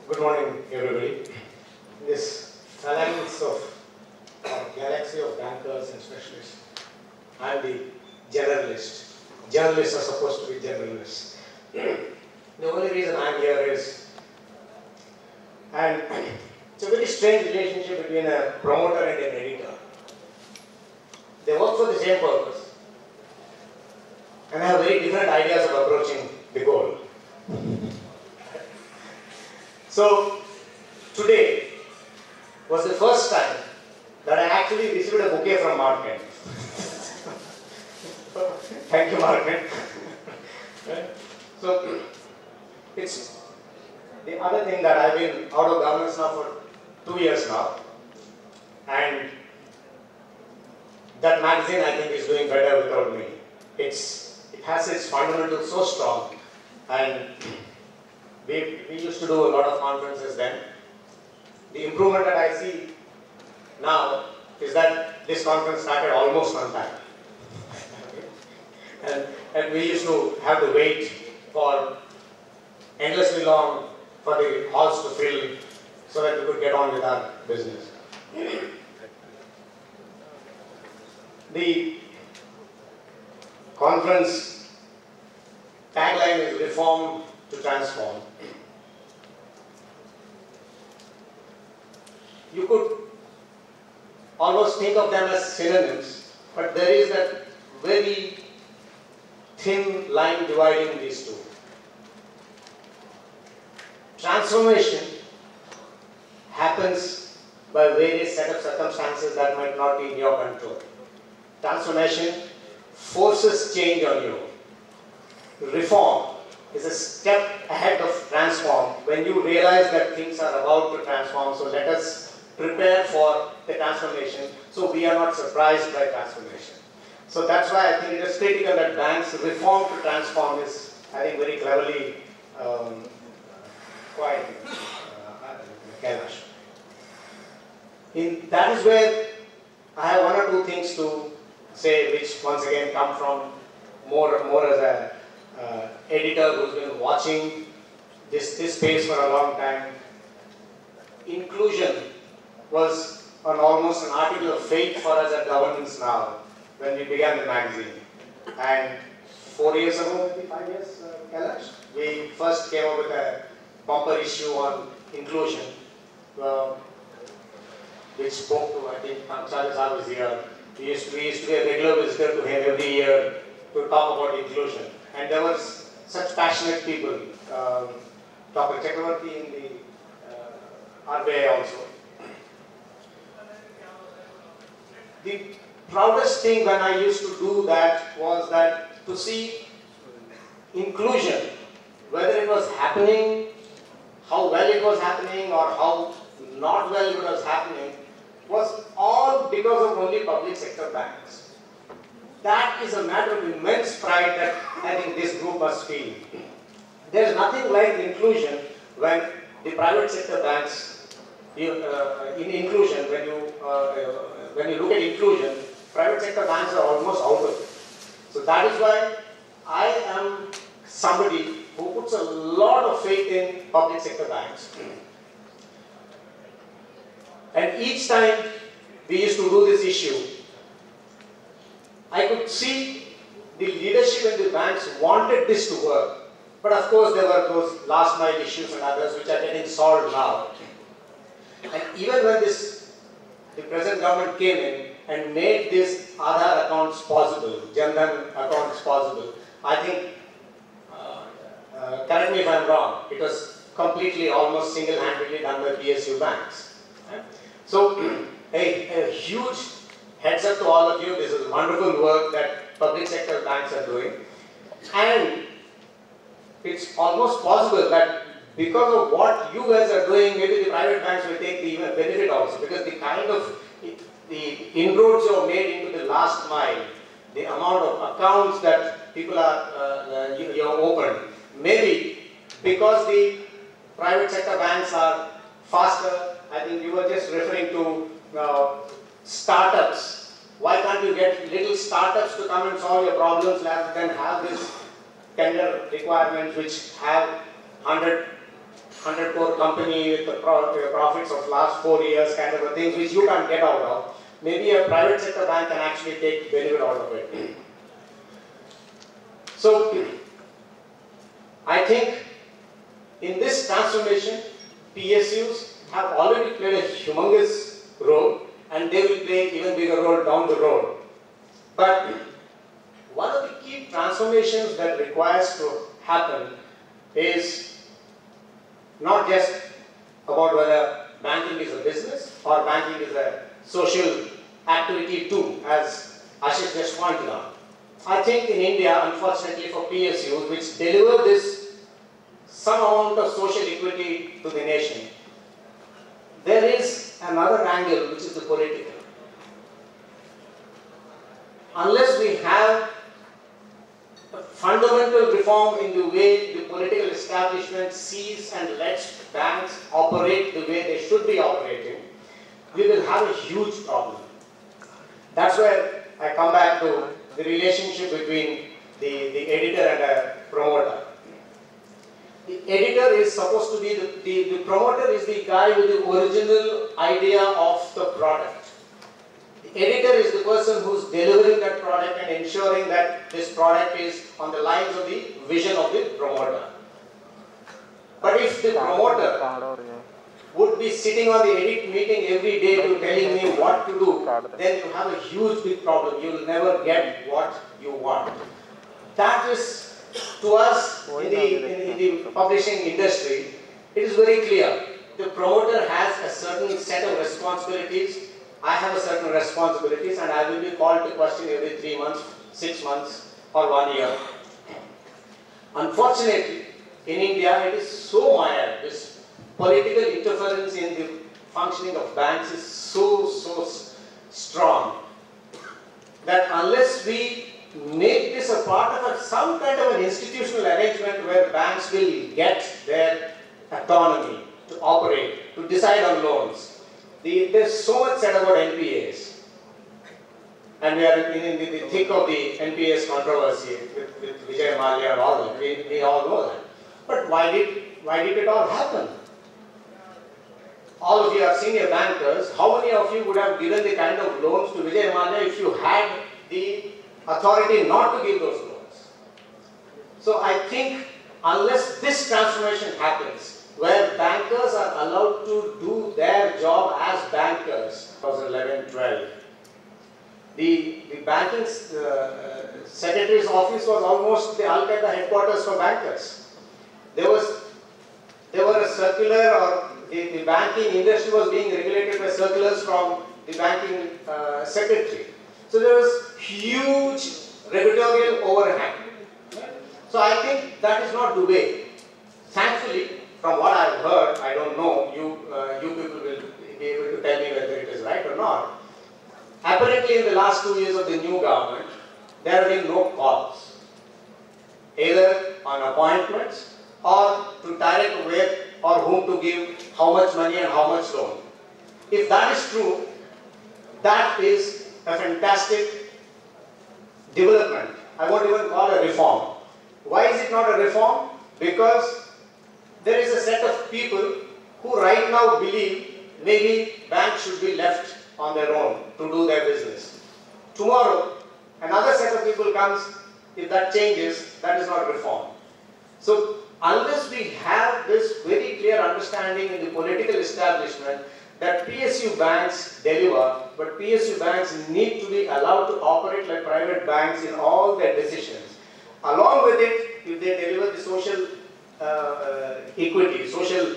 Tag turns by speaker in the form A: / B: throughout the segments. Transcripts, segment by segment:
A: Good morning, everybody. This phalanx of galaxy of bankers and specialists. I'm the generalist. Journalists are supposed to be generalists. The only reason I'm here is, and it's a very strange relationship between a promoter and an editor. They work for the same purpose and have very different ideas of approaching the goal. So, today was the first time that I actually received a bouquet from Market. Thank you, Market. So, it's the other thing that I've been out of governance now for 2 years now, and that magazine I think is doing better without me. It has its fundamentals so strong, and we used to do a lot of conferences then. The improvement that I see now is that this conference started almost on time. and we used to have to wait for endlessly long for the halls to fill so that we could get on with our business. The conference tagline is reform to transform. You could almost think of them as synonyms, but there is that very thin line dividing these two. Transformation happens by various set of circumstances that might not be in your control. Transformation forces change on you. Reform is a step ahead of transform when you realize that things are about to transform. So let us prepare for the transformation so we are not surprised by transformation. So that's why I think it is critical that banks reform to transform is, I think, very cleverly quite Kailash. That is where I have one or two things to say, which once again come from more as a editor who's been watching this space for a long time. Inclusion was almost an article of faith for us at Governancenow when we began the magazine. And 4 years ago, maybe 5 years, Kailash, we first came up with a bumper issue on inclusion, which spoke to, I think, Conclave was here. We used to be a regular visitor to him every year to talk about inclusion. And there were such passionate people, Dr. Chakravarti in the RBI also. The proudest thing when I used to do that was that to see inclusion, whether it was happening, how well it was happening or how not well it was happening, was all because of only public sector banks. That is a matter of immense pride that I think this group must feel. There is nothing like inclusion when the private sector banks, in inclusion, when you look at inclusion, private sector banks are almost out of it. So that is why I am somebody who puts a lot of faith in public sector banks. And each time we used to do this issue, I could see the leadership in the banks wanted this to work. But of course there were those last mile issues and others which are getting solved now. And even when the present government came in and made this Aadhaar accounts possible, Jan Dhan accounts possible, I think, correct me if I'm wrong, it was completely, almost single-handedly done by PSU banks. Right? So, a huge heads up to all of you. This is wonderful work that public sector banks are doing. And it's almost possible that because of what you guys are doing, maybe the private banks will take the even benefit also, because the kind of the inroads you have made into the last mile, the amount of accounts that people are you have opened, maybe because the private sector banks are faster. I think you were just referring to startups. Why can't you get little startups to come and solve your problems rather than have this tender requirements which have 100 100 crore company with the profits of last 4 years kind of a thing which you can't get out of. Maybe a private sector bank can actually take benefit out of it. So, I think in this transformation, PSUs have already played a humongous role and they will play even bigger role down the road. But one of the key transformations that requires to happen is not just about whether banking is a business or banking is a social activity too, as Ashish just pointed out. I think in India, unfortunately for PSUs, which deliver this some amount of social equity to the nation, there is another angle which is the political. Unless we have a fundamental reform in the way the political establishment sees and lets banks operate the way they should be operating, we will have a huge problem. That's where I come back to the relationship between the editor and a promoter. The editor is supposed to be, the promoter is the guy with the original idea of the product. The editor is the person who's delivering that product and ensuring that this product is on the lines of the vision of the promoter. But if the promoter would be sitting on the edit meeting every day to telling me what to do, then you have a huge big problem. You will never get what you want. That is, to us in the publishing industry, it is very clear. The promoter has a certain set of responsibilities. I have a certain responsibilities and I will be called to question every 3 months, 6 months or 1 year. Unfortunately, in India it is so mired. This political interference in the functioning of banks is so strong that unless we make this a part of some kind of an institutional arrangement where banks will get their autonomy to operate, to decide on loans. There's so much said about NPAs. And we are in the thick of the NPAs controversy with Vijay Mallya and all that. We all know that. But why did it all happen? All of you are senior bankers. How many of you would have given the kind of loans to Vijay Mallya if you had the authority not to give those loans? So I think unless this transformation happens, where bankers are allowed to do their job as bankers, 2011-12, the banking secretary's office was almost the Al-Qaeda headquarters for bankers. There were a circular, or the banking industry was being regulated by circulars from the banking secretary. So there was huge regulatory overhang. So I think that is not the way. Thankfully, from what I've heard, I don't know, you people will be able to tell me whether it is right or not. Apparently in the last 2 years of the new government, there have been no calls, either on appointments or to direct where or whom to give how much money and how much loan. If that is true, that is a fantastic development. I won't even call it a reform. Why is it not a reform? Because there is a set of people who right now believe maybe banks should be left on their own to do their business. Tomorrow, another set of people comes. If that changes, that is not reform. So unless we have this very clear understanding in the political establishment that PSU banks deliver, but PSU banks need to be allowed to operate like private banks in all their decisions. Along with it, if they deliver the social equity, social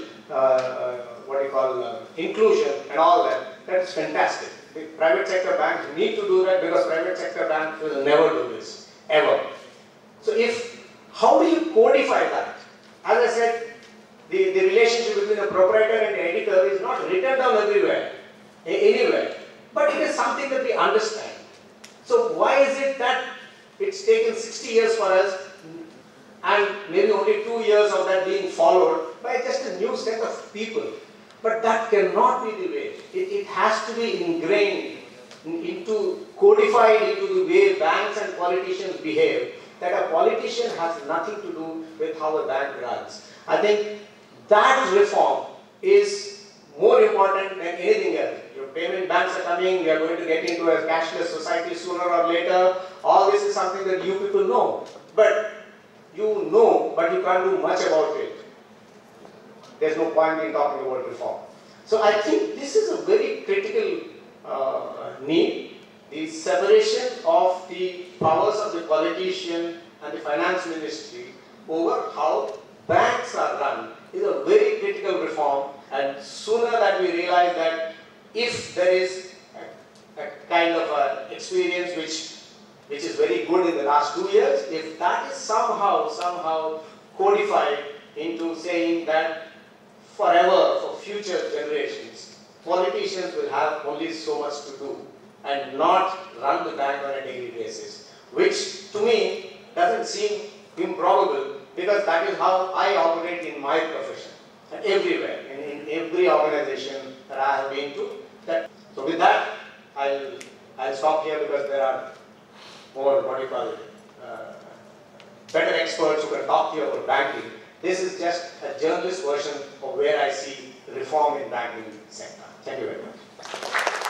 A: inclusion and all that, that's fantastic. The private sector banks need to do that because private sector banks will never do this, ever. So how do you codify that? As I said, the relationship between the proprietor and the editor is not written down everywhere, anywhere, but it is something that we understand. So why is it that it's taken 60 years for us and maybe only 2 years of that being followed by just a new set of people? But that cannot be the way. It has to be ingrained, codified into the way banks and politicians behave, that a politician has nothing to do with how a bank runs. I think that reform is more important than anything else. Your payment banks are coming, we are going to get into a cashless society sooner or later. All this is something that you people know. But but you can't do much about it. There's no point in talking about reform. So I think this is a very critical need, the separation of the powers of the politician and the finance ministry over how banks are run is a very critical reform, and sooner that we realize that if there is a kind of experience which is very good in the last 2 years, if that is somehow codified into saying that forever, for future generations, politicians will have only so much to do and not run the bank on a daily basis, which to me doesn't seem improbable, because that is how I operate in my profession, and everywhere, in every organization that I have been to. So with that, I'll stop here, because there are more, better experts who can talk to you about banking. This is just a journalist version of where I see reform in banking sector. Thank you very much.